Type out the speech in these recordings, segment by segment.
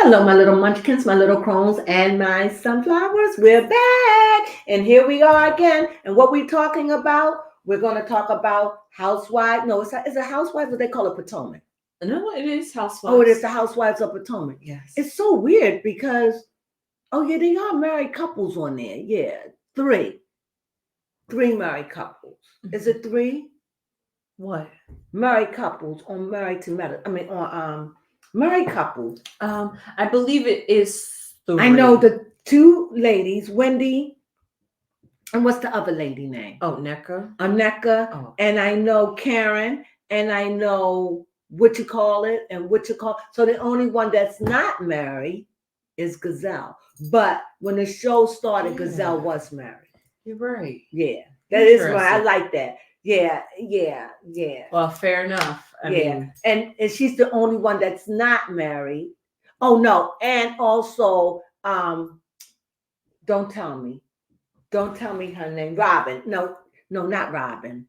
Hello, my little munchkins, my little crones, and my sunflowers. We're back. And here we are again. And what we talking about? We're going to talk about Housewives. No, is it Housewives or they call it Potomac? No, it is Housewives. Oh, it is the Housewives of Potomac. Yes. It's so weird because, oh, yeah, they are married couples on there. Yeah, three married couples. Is it three? What? Married couples on Married to Metal. I mean, on married couples. I believe it is three. I know the two ladies, Wendy, and what's the other lady name? Oh, Neka. Aneka. Oh. And I know Karen, and I know what you call it, and what you call. So the only one that's not married is Gazelle. But when the show started, Gazelle was married. You're right. Yeah, that is right. I like that. Yeah. Well, fair enough. I mean, and she's the only one that's not married. Oh no, and also, don't tell me her name. Robin. No, not Robin.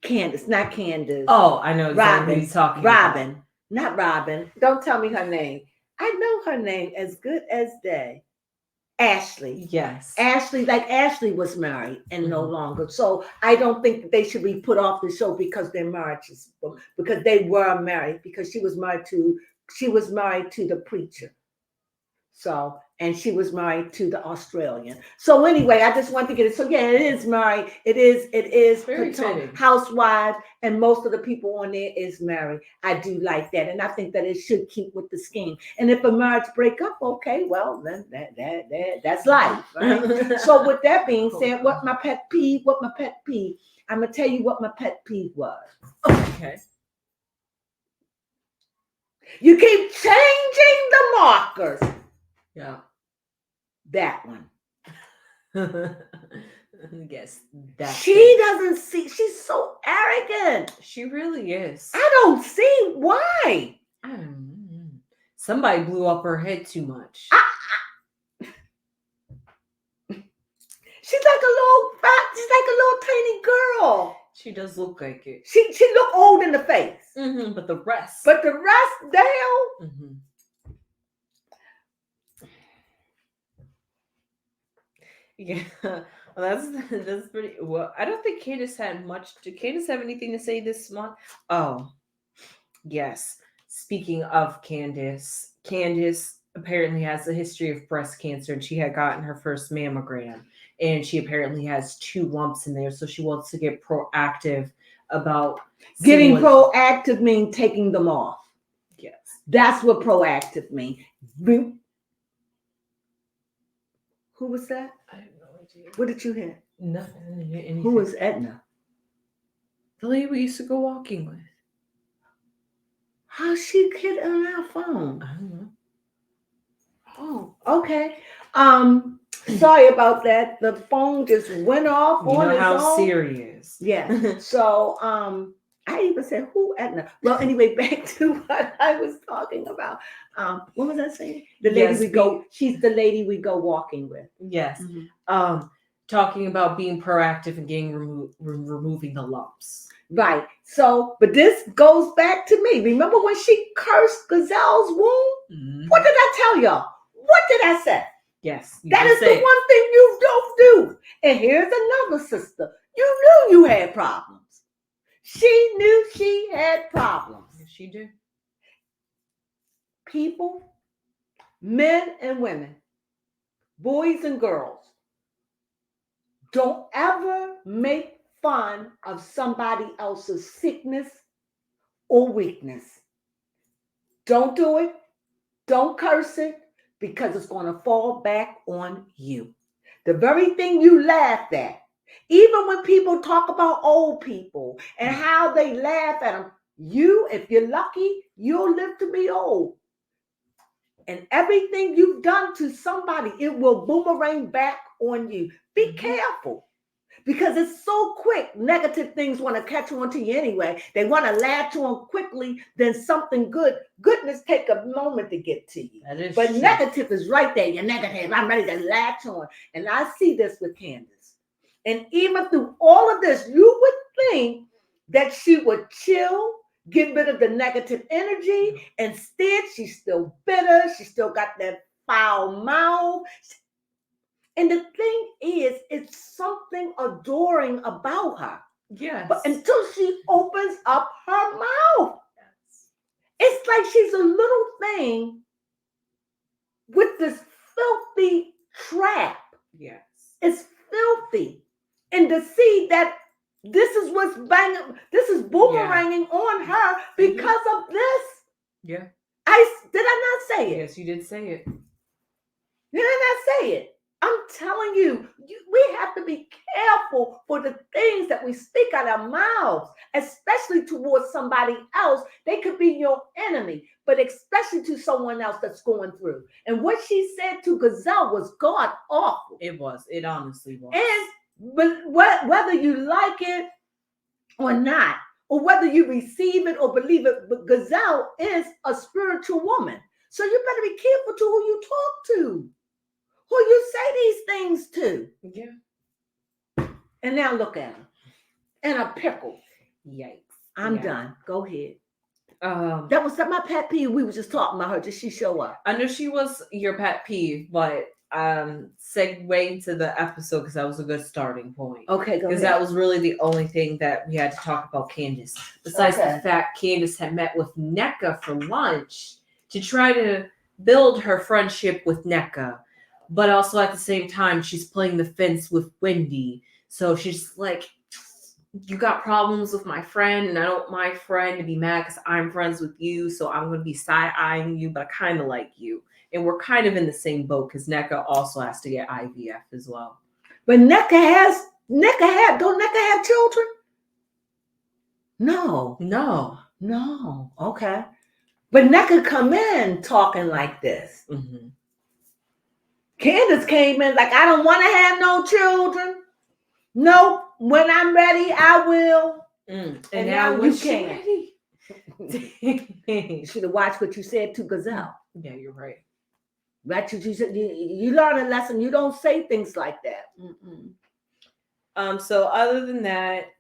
Candace, not Candace. Oh, I know exactly what you're talking Robin. about. Not Robin. Don't tell me her name. I know her name as good as day. Ashley. Yes. Ashley was married and no longer. So I don't think that they should be put off the show because their marriage is, because they were married, because she was married to the preacher. So, and she was married to the Australian. So anyway, I just want to get it. So yeah, it is married. It is Housewives, and most of the people on there is married. I do like that, and I think that it should keep with the scheme. And if a marriage break up, okay, well then that's life, right? So with that being said, what my pet peeve? I'm gonna tell you what my pet peeve was. Okay. You keep changing the markers. Yeah. That one. Yes. That she doesn't see. She's so arrogant. She really is. I don't see why. I don't know. Somebody blew up her head too much. She's like a little tiny girl. She does look like it. She look old in the face. But the rest. Damn. Yeah, well, that's pretty. Well, I don't think Candace had much. Did Candace have anything to say this month? Oh, yes. Speaking of Candace apparently has a history of breast cancer, and she had gotten her first mammogram, and she apparently has 2 lumps in there. So she wants to get proactive about getting proactive. Means taking them off. Yes, that's what proactive means. Who was that? I have no idea. What did you hear? Nothing. Who was Edna? The lady we used to go walking with. How's she get on our phone? I don't know. Oh, okay. Sorry about that. The phone just went off on its own. How serious. Yeah. So I even said, who Edna? Well, anyway, back to what I was talking about. What was I saying? The lady she's the lady we go walking with. Yes. Talking about being proactive and getting removing the lumps. Right. So, but this goes back to me. Remember when she cursed Gazelle's womb? What did I tell y'all? What did I say? Yes. That is the one thing you don't do. And here's another sister. You knew you had problems. She knew she had problems. Yes, she did. People, men and women, boys and girls, don't ever make fun of somebody else's sickness or weakness. Don't do it. Don't curse it, because it's going to fall back on you. The very thing you laughed at. Even when people talk about old people and how they laugh at them, if you're lucky, you'll live to be old. And everything you've done to somebody, it will boomerang back on you. Be careful, because it's so quick. Negative things want to catch on to you anyway. They want to latch on quickly. Then something goodness take a moment to get to you. But true. Negative is right there. You're negative. I'm ready to latch on. And I see this with Candace. And even through all of this, you would think that she would chill, get rid of the negative energy. Instead, she's still bitter. She still got that foul mouth. And the thing is, it's something adoring about her. Yes. But until she opens up her mouth, it's like she's a little thing with this filthy trap. Yes. It's filthy. And to see that this is what's banging, this is boomeranging on her because of this. Yeah. Did I not say it? Yes, you did say it. Did I not say it? I'm telling you, we have to be careful for the things that we speak out our mouths, especially towards somebody else. They could be your enemy, but especially to someone else that's going through. And what she said to Gazelle was God awful. It was. It honestly was. But whether you like it or not, or whether you receive it or believe it, but Gazelle is a spiritual woman. So you better be careful to who you talk to. Who you say these things to. Yeah. And now look at her. In a pickle. Yikes. I'm done. Go ahead. That was my pet peeve. We were just talking about her. Did she show up? I know she was your pet peeve, but segue into the episode because that was a good starting point. Okay, go ahead. Because that was really the only thing that we had to talk about Candace. Besides the fact Candace had met with NECA for lunch to try to build her friendship with NECA. But also at the same time, she's playing the fence with Wendy. So she's like, you got problems with my friend, and I don't want my friend to be mad because I'm friends with you. So I'm going to be side-eyeing you, but I kind of like you. And we're kind of in the same boat because NECA also has to get IVF as well. But don't NECA have children? No. Okay. But NECA come in talking like this. Mm-hmm. Candace came in like, I don't want to have no children. No, when I'm ready, I will. And now you can't. You should have watched what you said to Gazelle. Yeah, you're right. Right, you learn a lesson. You don't say things like that. So other than that,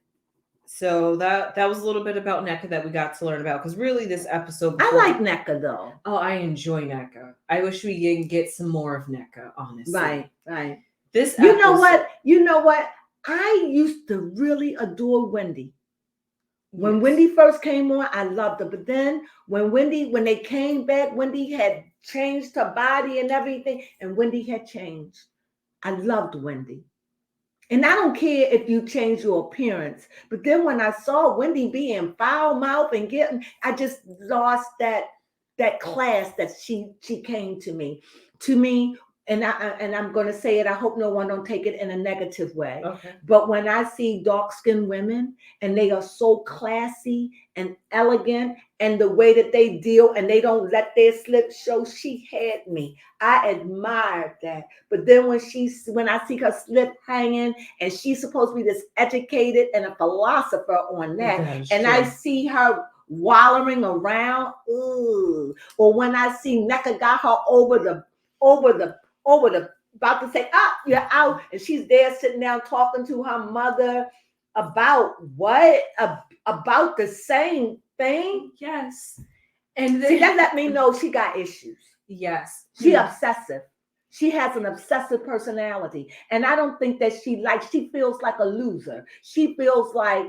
so that was a little bit about NECA that we got to learn about because really this episode. I like NECA though. Oh, I enjoy NECA. I wish we could get some more of NECA, honestly. Right. This You know what? I used to really adore Wendy. When Wendy first came on, I loved her. But then when they came back, Wendy had changed her body and everything, and Wendy had changed. I loved Wendy. And I don't care if you change your appearance. But then when I saw Wendy being foul mouth and I just lost that class that she came to me. And I'm going to say it. I hope no one don't take it in a negative way. Okay. But when I see dark-skinned women and they are so classy and elegant and the way that they deal and they don't let their slip show, she had me. I admired that. But then when I see her slip hanging and she's supposed to be this educated and a philosopher on that and true. I see her wallowing around, ooh. Or when I see NECA got her over the about to say, you're out. And she's there sitting down talking to her mother about what? About the same thing? Yes. And see, that let me know she got issues. Yes. She obsessive. She has an obsessive personality. And I don't think that she feels like a loser. She feels like,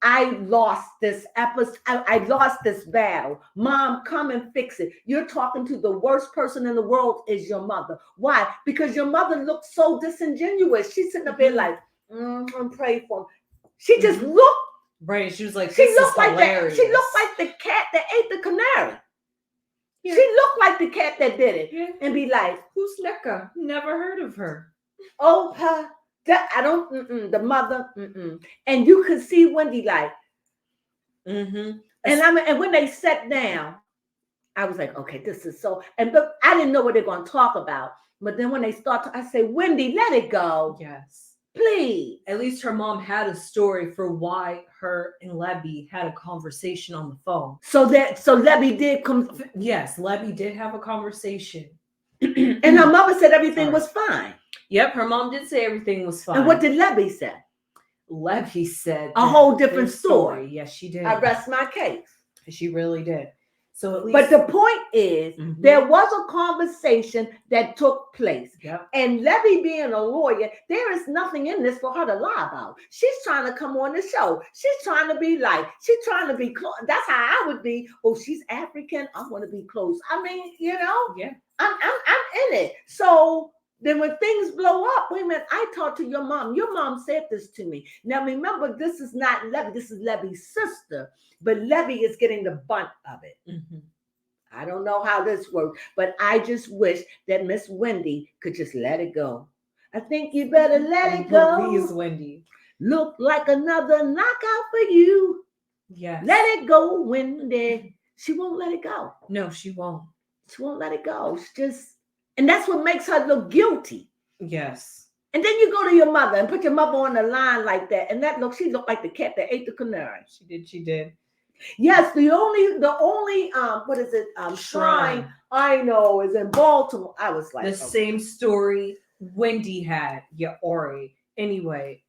I lost this episode. I lost this battle. Mom, come and fix it. You're talking to the worst person in the world is your mother. Why? Because your mother looks so disingenuous. She's sitting up there like, I'm praying for him. She just looked. Right. She was like, she looked like hilarious. She looked like the cat that ate the canary. Yeah. She looked like the cat that did it. Yeah. And be like, who's NECA? Never heard of her. Oh, her. I don't, the mother, and you could see Wendy like, and when they sat down, I was like, okay, this is so, but I didn't know what they're going to talk about. But then when they start, I say, Wendy, let it go. Yes. Please. At least her mom had a story for why her and Lebby had a conversation on the phone. So Lebby did come. Yes, Lebby did have a conversation. And her mother said everything was fine. Yep, her mom did say everything was fine. And what did Lebby say? Lebby said a whole different story. Yes, she did. I rest my case. She really did. So at least, But the point is, Mhm. there was a conversation that took place. Yep. And Levy being a lawyer, there is nothing in this for her to lie about. She's trying to come on the show. She's trying to be like, she's trying to be close. That's how I would be. Oh, she's African. I want to be close. I mean, Yeah. I'm in it. So then when things blow up, wait a minute, I talked to your mom. Your mom said this to me. Now remember, this is not Levy. This is Levy's sister. But Levy is getting the bunt of it. Mm-hmm. I don't know how this works, but I just wish that Miss Wendy could just let it go. I think you better let it go. Please, Wendy. Look like another knockout for you. Yes. Let it go, Wendy. She won't let it go. No, she won't. She won't let it go. She just, and that's what makes her look guilty. Yes. And then you go to your mother and put your mother on the line like that, and she looked like the cat that ate the canary. She did. Yes, the only what is it? Shrine I know is in Baltimore. I was like, the same story Wendy had, Ori. Anyway,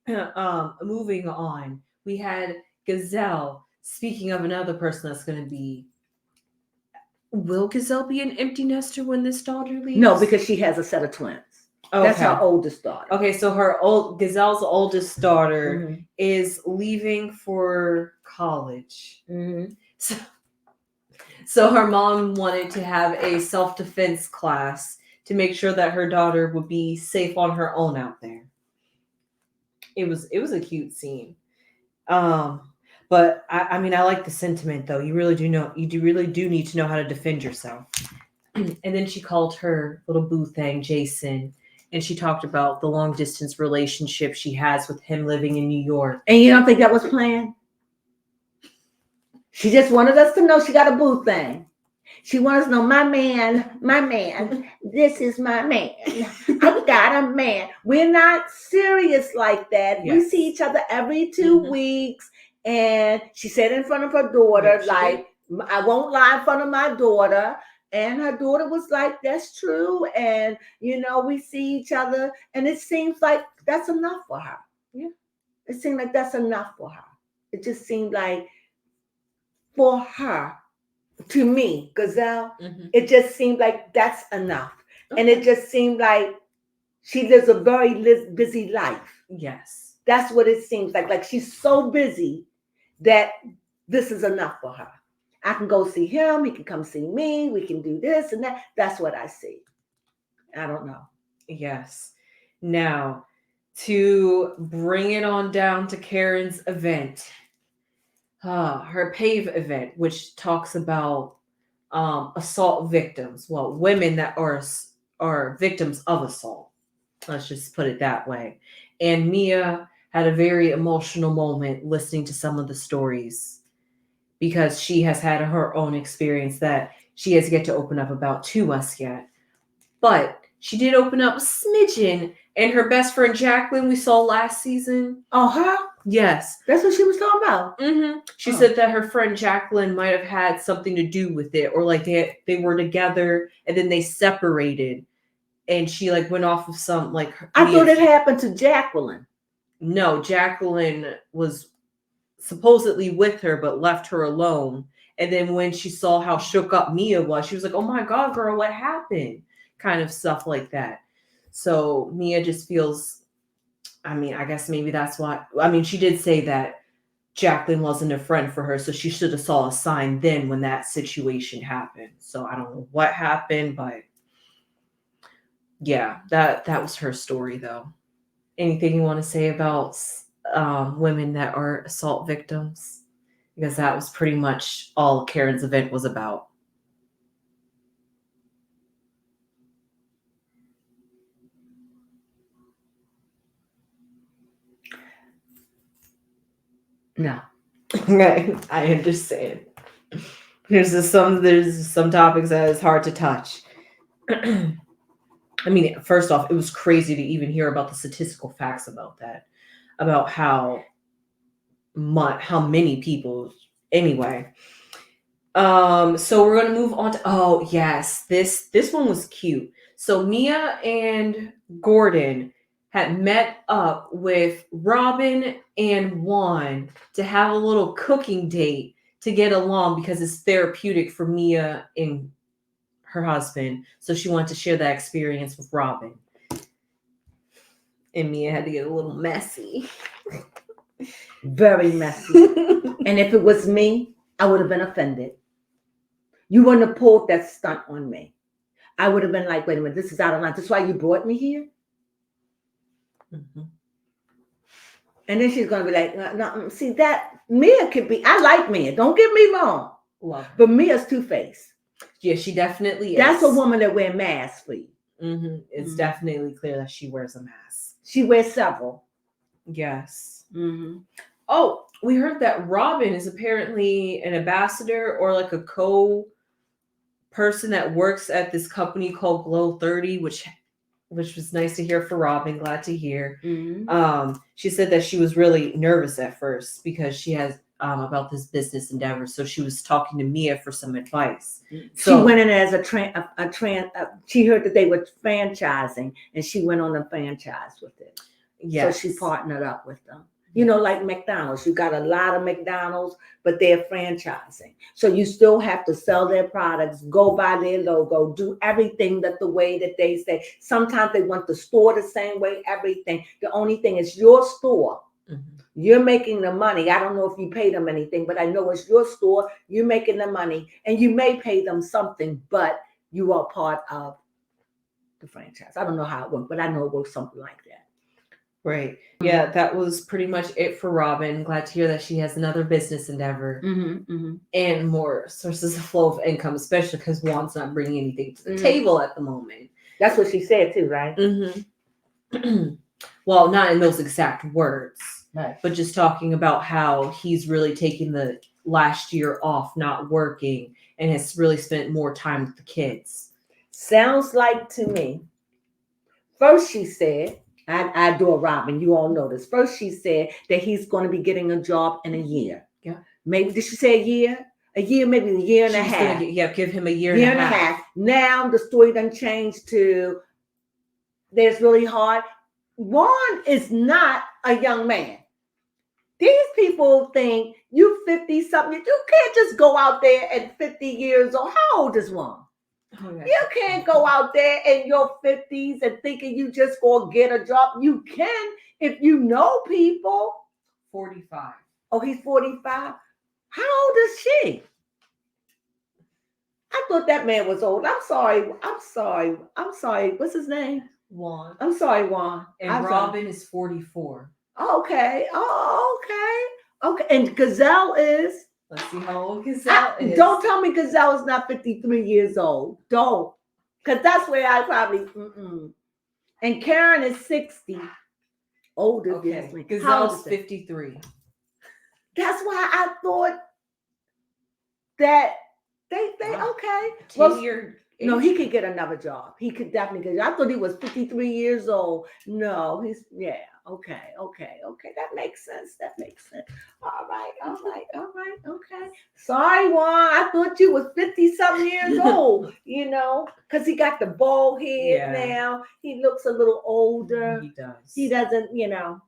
moving on. We had Gazelle. Speaking of another person that's gonna be, will Gazelle be an empty nester when this daughter leaves? No, because she has a set of twins. Okay. That's her oldest daughter. Okay, so Gazelle's oldest daughter is leaving for college. Mm-hmm. So her mom wanted to have a self-defense class to make sure that her daughter would be safe on her own out there. It was a cute scene. But I mean, I like the sentiment though. You really do need to know how to defend yourself. And then she called her little boo thing Jason, and she talked about the long distance relationship she has with him living in New York. And you don't think that was planned? She just wanted us to know she got a boo thing. She wanted us to know, my man, this is my man. I got a man. We're not serious like that. Yes. We see each other every 2 weeks. And she said in front of her daughter, like, I won't lie in front of my daughter. And her daughter was like, that's true. And, we see each other. And it seems like that's enough for her. Yeah. It seemed like that's enough for her. It just seemed like for her, to me, Gazelle, it just seemed like that's enough. Okay. And it just seemed like she lives a very busy life. Yes. That's what it seems like. Like she's so busy that this is enough for her. I can go see him. He can come see me. We can do this and that. That's what I see. I don't know. Yes. Now, to bring it on down to Karen's event, her PAVE event, which talks about assault victims. Well, women that are victims of assault. Let's just put it that way. And Mia had a very emotional moment listening to some of the stories because she has had her own experience that she has yet to open up about to us yet. But she did open up a smidgen, and her best friend Jacqueline we saw last season. Oh, her? Yes. That's what she was talking about. She said that her friend Jacqueline might have had something to do with it, or like they were together and then they separated, and she like went off of some like. I thought it happened to Jacqueline. No, Jacqueline was supposedly with her but left her alone, and then when she saw how shook up Mia was, she was like, "Oh my God, girl, what happened?" Kind of stuff like that. So Mia just feels, I mean, I guess maybe that's why. I mean, she did say that Jacqueline wasn't a friend for her, so she should have saw a sign then when that situation happened. So I don't know what happened, but yeah, that was her story though. Anything you want to say about women that are assault victims? Because that was pretty much all Karen's event was about. No. I understand. There's some topics that is hard to touch. I mean, first off, it was crazy to even hear about the statistical facts about that, about how many people. Anyway, so we're gonna move on to. Oh yes, this one was cute. So Mia and Gordon had met up with Robin and Juan to have a little cooking date to get along because it's therapeutic for Mia and her husband. So she wanted to share that experience with Robin. And Mia had to get a little messy. Very messy. And if it was me, I would have been offended. You wouldn't have pulled that stunt on me. I would have been like, wait a minute, this is out of line. This is why you brought me here? Mm-hmm. And then she's going to be like, no, see that, Mia could be, I like Mia, don't get me wrong. Love her. But Mia's two-faced. Yeah, she definitely is. That's a woman that wears masks for you. Mm-hmm. It's definitely clear that she wears a mask. She wears several. Yes. Mm-hmm. Oh, we heard that Robin is apparently an ambassador or like a co-person that works at this company called Glow 30, which was nice to hear for Robin. Glad to hear. Mm-hmm. She said that she was really nervous at first because she has about this business endeavor. So she was talking to Mia for some advice. So, she went in as she heard that they were franchising, and she went on a franchise with it. Yes. So she partnered up with them. You know, like McDonald's, you got a lot of McDonald's, but they're franchising. So you still have to sell their products, go by their logo, do everything that the way that they say. Sometimes they want the store the same way, everything. The only thing is your store. Mm-hmm. You're making the money. I don't know if you pay them anything, but I know it's your store. You're making the money, and you may pay them something, but you are part of the franchise. I don't know how it works, but I know it works something like that. Right. Yeah, that was pretty much it for Robin. Glad to hear that she has another business endeavor and more sources of flow of income, especially because Juan's not bringing anything to the table at the moment. That's what she said too, right? Mm-hmm. Well, not in those exact words, right, but just talking about how he's really taken the last year off, not working, and has really spent more time with the kids. Sounds like to me. First, she said, I adore Robin. You all know this. First, she said that he's going to be getting a job in a year. Yeah. Maybe, did she say a year? A year, maybe a year and a half. Give him a year and a half. Now, the story done changed to, there's really hard. Juan is not a young man. These people think you 50-something. You can't just go out there at 50 years old. How old is Juan? Okay. You can't go out there in your 50s and thinking you just gonna get a job. You can if you know people. 45. Oh, he's 45. How old is she? I thought that man was old. I'm sorry. What's his name? Juan. I'm sorry, Juan. And Robin is 44. Okay. Oh, okay. And Gazelle is. Let's see how old Gazelle is. Don't tell me Gazelle is not 53 years old. Don't. Because that's where I probably... And Karen is 60. Older. Okay. Gazelle's 53. That's why I thought that they okay. 10-year... No, he could get another job. He could definitely get. I thought he was 53 years old. No, he's Okay. That makes sense. All right. Okay. Sorry, Juan. I thought you was 50-something years old. You know, because he got the bald head now. He looks a little older. He does. He doesn't. You know.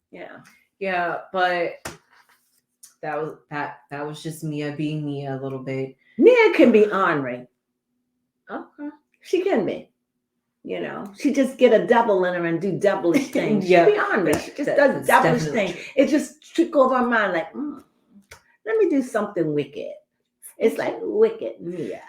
Yeah. Yeah, but that was just Mia being Mia a little bit. Mia can be ornery. Okay. She can be. You know, she just get a devil in her and do devilish things. She be honest. She just does devilish things. It just trick over her mind like, let me do something wicked. It's like wicked Mia.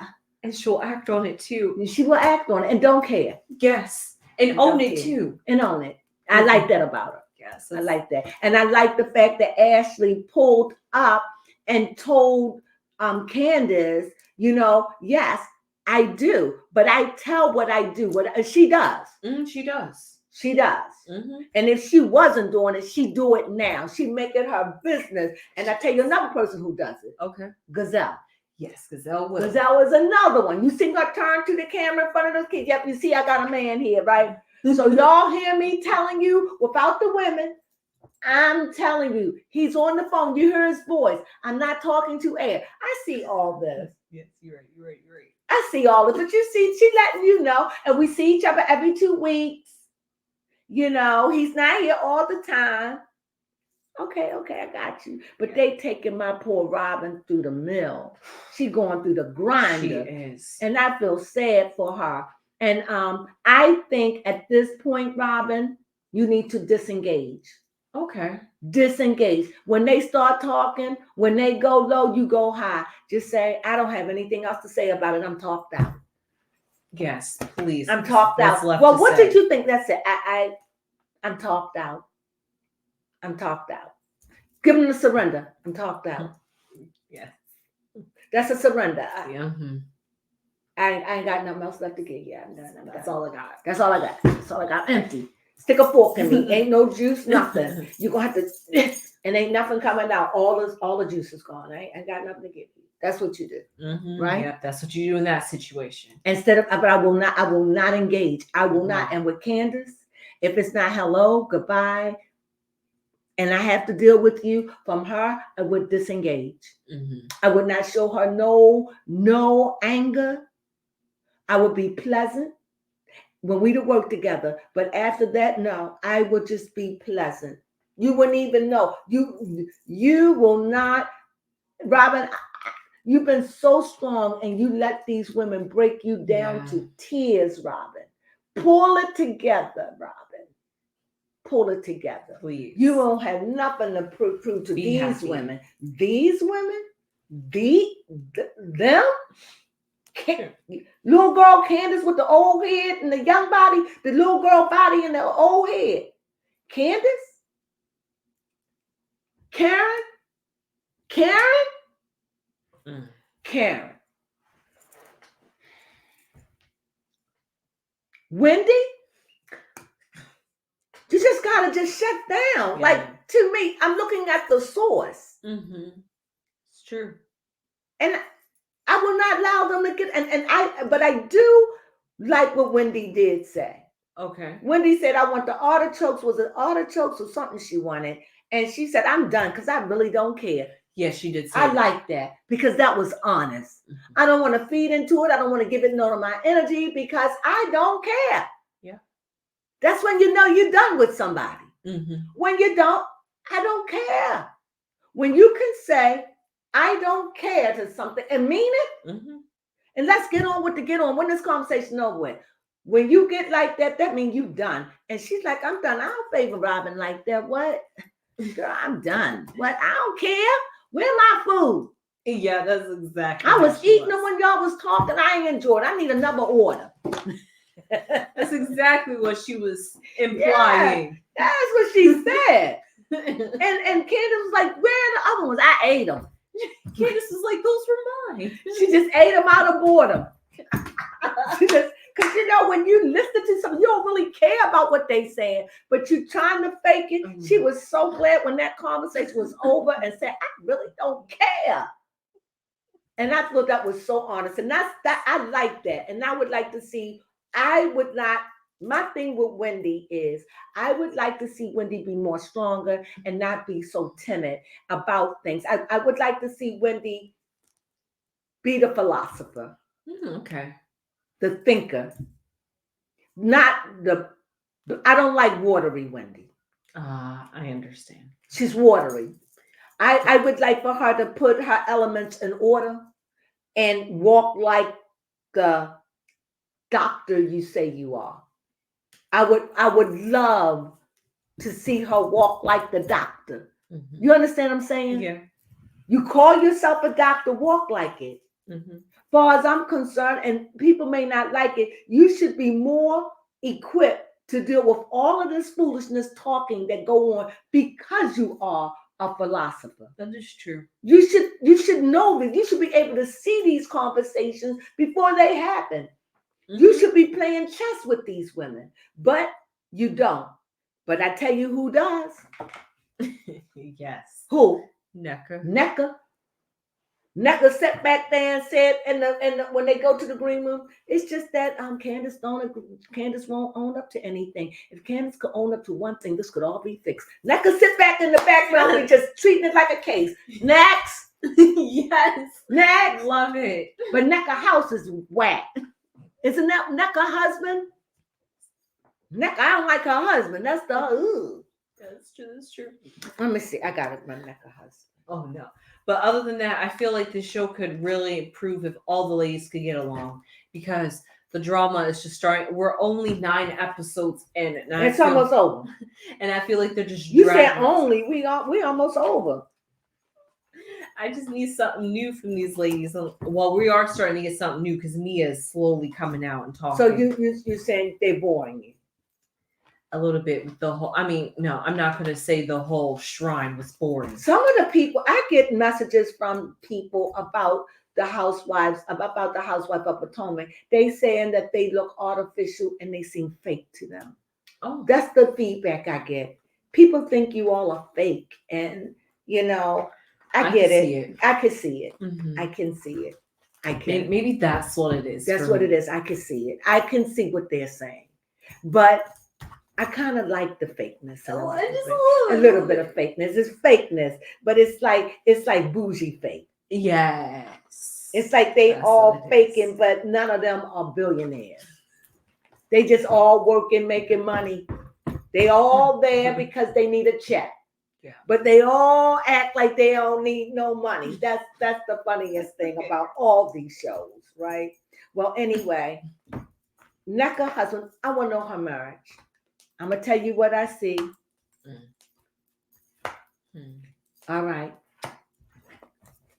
And she'll act on it too. She will act on it and don't care. Yes. And own it too. And own it. I like that about her. Yes. I like that. And I like the fact that Ashley pulled up and told Candace, you know, yes, I do, but I tell what I do. What she does. She does. She does. Mm-hmm. And if she wasn't doing it, she do it now. She make it her business. And I tell you another person who does it. Okay. Gazelle. Yes, Gazelle will. Gazelle is another one. You see her turn to the camera in front of those kids. Yep, you see I got a man here, right? So y'all hear me telling you without the women. I'm telling you, he's on the phone. You hear his voice. I'm not talking to air. I see all this. Yes, you're right. I see all of it, but you see, she letting you know, and we see each other every 2 weeks. You know, he's not here all the time. Okay, I got you. But Yeah. they taking my poor Robin through the mill. She going through the She grinder. is. And I feel sad for her. And I think at this point, Robin, you need to disengage. Okay. Disengage. When they start talking, when they go low, you go high. Just say, I don't have anything else to say about it. I'm talked out. Yes, please. I'm talked What's out. left Well, to what say? did you think? That's it. I'm talked out. I'm talked out. Give them the surrender. I'm talked out. Yeah. That's a surrender. Yeah. I ain't got nothing else left to give you. That's all I got. That's all I got. That's all I got. Empty. Stick a fork in me. Ain't no juice, nothing. You're gonna have to and ain't nothing coming out. All the juice is gone. I got nothing to give you. That's what you do. Right? Yep, that's what you do in that situation. Instead of, but I will not engage. I will not. And with Candace, if it's not hello, goodbye, and I have to deal with you from her, I would disengage. I would not show her no anger. I would be pleasant when we to work together. But after that, no, I would just be pleasant. You wouldn't even know. You will not, Robin. You've been so strong, and you let these women break you down to tears, Robin. Pull it together, Robin. Pull it together. Please. You won't have nothing to prove to Be these happy. women. These women, them. Little girl Candace with the old head and the young body, the little girl body and the old head. Candace? Karen? Karen. Wendy? You just gotta just shut down. Yeah. Like, to me, I'm looking at the source. It's true. And I will not allow them to get, but I do like what Wendy did say. Okay. Wendy said, I want the artichokes. Was it artichokes or something she wanted? And she said, I'm done because I really don't care. Yes, she did say I that. like that because that was honest. I don't want to feed into it. I don't want to give it none of my energy because I don't care. Yeah. That's when you know you're done with somebody. When you don't, I don't care. When you can say, I don't care to something and mean it, and let's get on with the get on. When this conversation over with. When you get like that, that means you done. And she's like, I'm done. I don't favor Robin like that. What? Girl, I'm done. What? I don't care. Where my food? Yeah, that's exactly. I was eating them when y'all was talking. I ain't enjoyed. I need another order. That's exactly what she was implying. Yeah, that's what she said. and Candace was like, where are the other ones? I ate them. Candace was like, those were mine. She just ate them out of boredom. Because when you listen to something, you don't really care about what they saying, but you're trying to fake it. She was so glad when that conversation was over and said, I really don't care. And I thought that was so honest. And that's that. I like that. And I would like to see, my thing with Wendy is I would like to see Wendy be more stronger and not be so timid about things. I would like to see Wendy be the philosopher. Okay. The thinker. Not I don't like watery Wendy. I understand. She's watery. I would like for her to put her elements in order and walk like the doctor you say you are. I would love to see her walk like the doctor. You understand what I'm saying? Yeah. You call yourself a doctor, walk like it. Far as I'm concerned, and people may not like it, you should be more equipped to deal with all of this foolishness talking that go on because you are a philosopher. That is true. You should know that. You should be able to see these conversations before they happen. You should be playing chess with these women, but you don't. But I tell you who does. Yes. Who? Necka. Necka sat back there and said, and when they go to the green room, it's just that Candace won't own up to anything. If Candace could own up to one thing, this could all be fixed. Necka sit back in the background and just treating it like a case. Next. Yes. Next. Love it. But Necka house is whack. Isn't that Necka husband? Necka, I don't like her husband. That's the That's true. That's true. Let me see. I got it. My Mecca husband. Oh no. But other than that, I feel like this show could really improve if all the ladies could get along because the drama is just starting. We're only 9 episodes in, and It's almost over. And I feel like they're just. You said dragging us. only. We almost over. I just need something new from these ladies. Well, we are starting to get something new because Mia is slowly coming out and talking. So you saying they're boring you? A little bit with the whole. I mean, no, I'm not going to say the whole shrine was boring. Some of the people, I get messages from people about the housewives, about the housewife of Potomac. They saying that they look artificial and they seem fake to them. Oh, That's the feedback I get. People think you all are fake, and I get it. I can see it. Mm-hmm. I can see it. I can. Maybe that's what it is. That's what it is. I can see it. I can see what they're saying, but I kind of like the fakeness. A little bit of fakeness. It's fakeness, but it's like bougie fake. Yes. It's like they all faking, but none of them are billionaires. They just all working, making money. They all there because they need a check. Yeah. But they all act like they don't need no money. That's the funniest thing about all these shows, right? Well, anyway, Neka husband, I want to know her marriage. I'm going to tell you what I see. All right.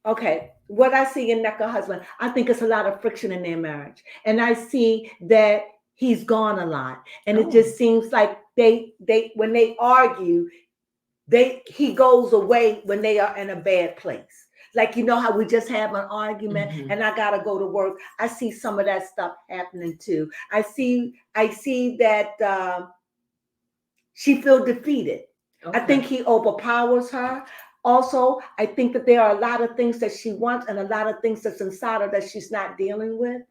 Okay. What I see in Neka husband, I think it's a lot of friction in their marriage. And I see that he's gone a lot. And it just seems like they when they argue, he goes away when they are in a bad place. Like, how we just have an argument and I got to go to work. I see some of that stuff happening too. I see that she feels defeated. Okay. I think he overpowers her. Also, I think that there are a lot of things that she wants and a lot of things that's inside her that she's not dealing with,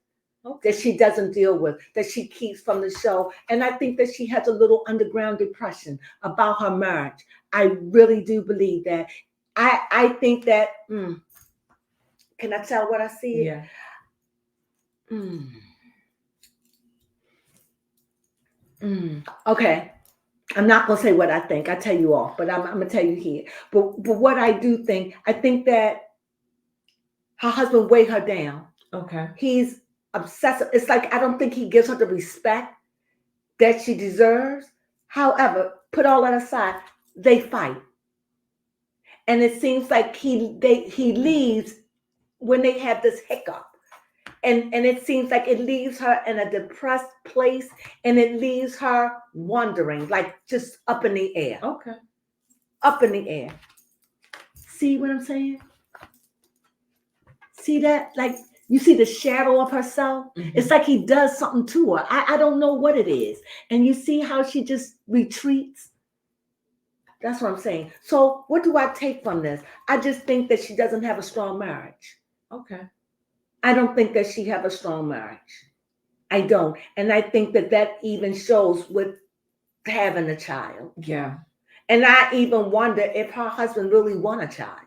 that she doesn't deal with, that she keeps from the show. And I think that she has a little underground depression about her marriage. I really do believe that. I think that, can I tell what I see? Yeah. Okay. I'm not going to say what I think. I tell you off, but I'm going to tell you here. But what I do think, I think that her husband weighed her down. Okay. He's obsessive. It's like, I don't think he gives her the respect that she deserves. However, put all that aside, they fight. And it seems like he leaves when they have this hiccup. And it seems like it leaves her in a depressed place and it leaves her wondering, like just up in the air. Okay. Up in the air. See what I'm saying? See that? Like you see the shadow of herself? Mm-hmm. It's like he does something to her. I don't know what it is. And you see how she just retreats? That's what I'm saying. So what do I take from this? I just think that she doesn't have a strong marriage. Okay. I don't think that she have a strong marriage. I don't. And I think that even shows with having a child. Yeah. And I even wonder if her husband really want a child.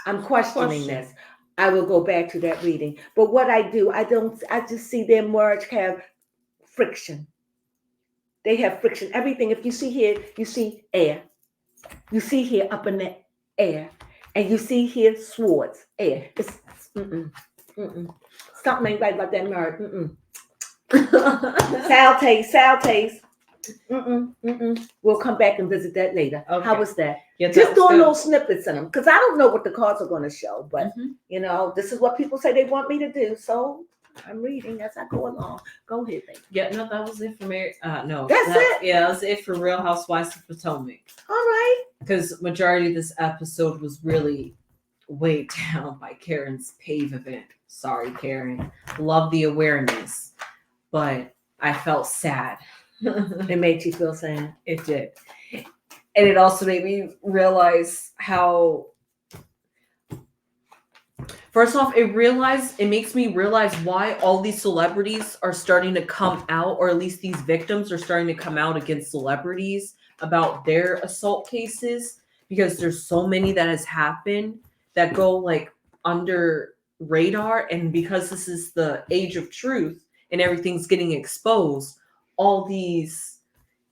I'm questioning this. I will go back to that reading. But what I do, I just see their marriage have friction. They have friction. Everything. If you see here, you see air. You see here up in the air. And you see here swords, air. It's something ain't right about that marriage. Sour taste. We'll come back and visit that later. Okay. How was that? Yeah, just doing little snippets in them because I don't know what the cards are going to show, but this is what people say they want me to do. So I'm reading as I go along. Go ahead, baby. Yeah, no, that was it for Mary. No, that's it. Yeah, that was it for Real Housewives of Potomac. All right. Because majority of this episode was really weighed down by Karen's PAVE event. Sorry, Karen. Love the awareness, but I felt sad. It made you feel sad. It did. And it also made me realize how, first off, it makes me realize why all these celebrities are starting to come out, or at least these victims are starting to come out against celebrities about their assault cases, because there's so many that has happened that go like under radar. And because this is the age of truth and everything's getting exposed, all these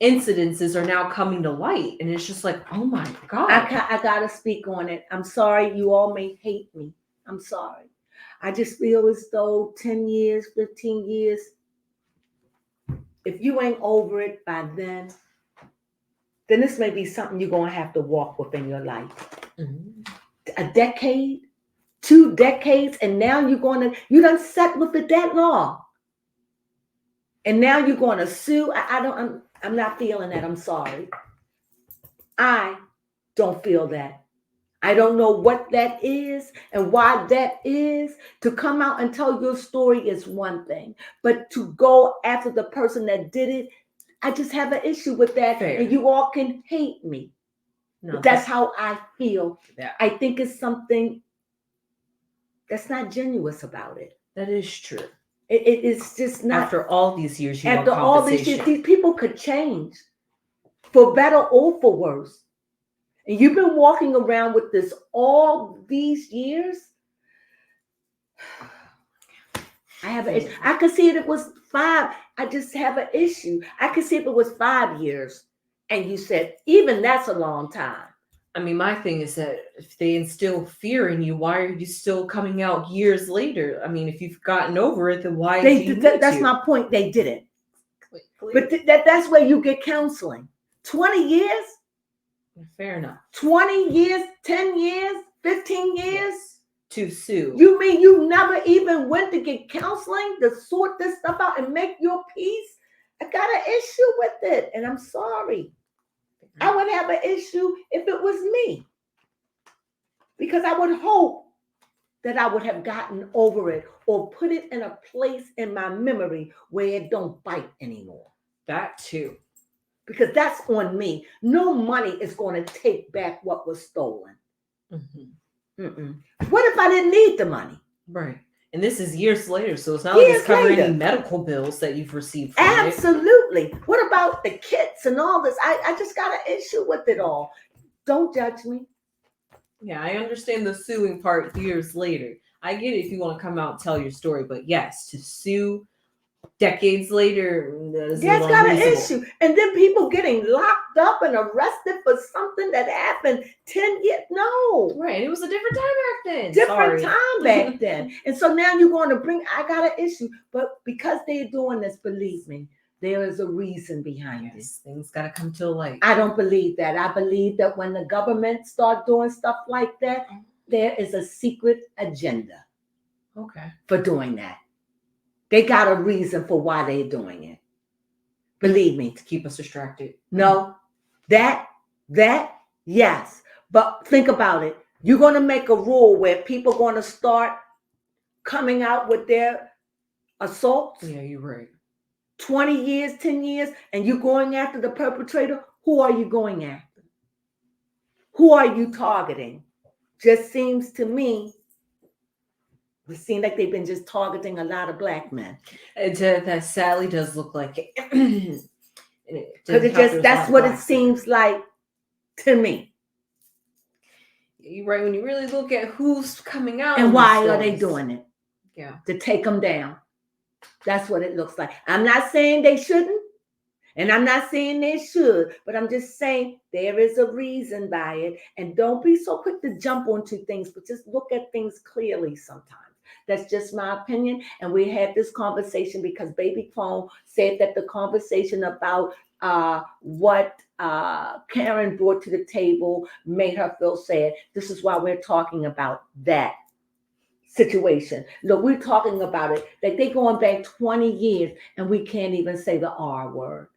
incidences are now coming to light, and it's just like, oh my god. I gotta speak on it. I'm sorry, you all may hate me. I'm sorry. I just feel as though 10 years, 15 years, if you ain't over it by then this may be something you're gonna have to walk with in your life. A decade, 2 decades, and now you done sat with it that long. And now you're gonna sue. I'm not feeling that. I'm sorry. I don't feel that. I don't know what that is and why that is. To come out and tell your story is one thing, but to go after the person that did it, I just have an issue with that. Fair. And you all can hate me. No, but that's how I feel. Yeah. I think it's something that's not genuine about it. That is true. It's just not. After all these years, after all these years, these people could change for better or for worse. And you've been walking around with this all these years. I have an issue. I could see it was 5. I just have an issue. I could see if it was 5 years. And you said, even that's a long time. I mean, my thing is that if they instill fear in you, why are you still coming out years later? I mean, if you've gotten over it, then why do you that's my point. They didn't. But that's where you get counseling. 20 years? Fair enough. 20 years, 10 years, 15 years? To sue. You mean you never even went to get counseling to sort this stuff out and make your peace? I got an issue with it, and I'm sorry. I would have an issue if it was me. Because I would hope that I would have gotten over it or put it in a place in my memory where it don't bite anymore. That too. Because that's on me. No money is going to take back what was stolen. What if I didn't need the money? Right. And this is years later, so it's not like it's covering any medical bills that you've received from Absolutely. It. What about the kits and all this? I just got an issue with it all. Don't judge me. Yeah, I understand the suing part years later. I get it if you want to come out and tell your story, but yes, to sue decades later, that's got an issue. And then people getting locked up and arrested for something that happened 10 years. No. Right. It was a different time back then. Different time back then. And so now you're going to I got an issue. But because they're doing this, believe me, there is a reason behind it. Things got to come to light. I don't believe that. I believe that when the government start doing stuff like that, there is a secret agenda. Okay. For doing that. They got a reason for why they're doing it. Believe me. To keep us distracted. No. That, yes. But think about it. You're going to make a rule where people are going to start coming out with their assaults. Yeah, you're right. 20 years, 10 years, and you're going after the perpetrator. Who are you going after? Who are you targeting? Just seems to me it seems like they've been just targeting a lot of black men. That sadly does look like it. Because that's what it seems like to me. You're right. When you really look at who's coming out. And why are they doing it? Yeah. To take them down. That's what it looks like. I'm not saying they shouldn't. And I'm not saying they should. But I'm just saying there is a reason by it. And don't be so quick to jump onto things. But just look at things clearly sometimes. That's just my opinion. And we had this conversation because Baby Crone said that the conversation about what Karen brought to the table made her feel sad. This is why we're talking about that situation. Look, we're talking about it. Like they're going back 20 years and we can't even say the R word.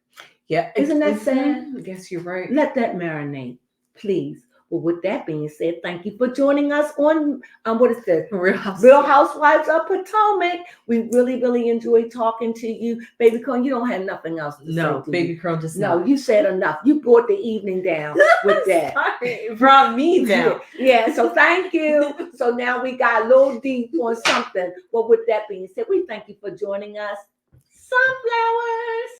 Yeah. Isn't that sad? I guess you're right. Let that marinate, please. Well, with that being said, thank you for joining us on what is this? Real Housewives of Potomac. We really, really enjoyed talking to you. Baby Crone, you don't have nothing else to say. No, Baby Crone does not. No, you said enough. You brought the evening down with that. It brought me down. Yeah, so thank you. So now we got a little deep on something. But with that being said, we thank you for joining us. Sunflowers.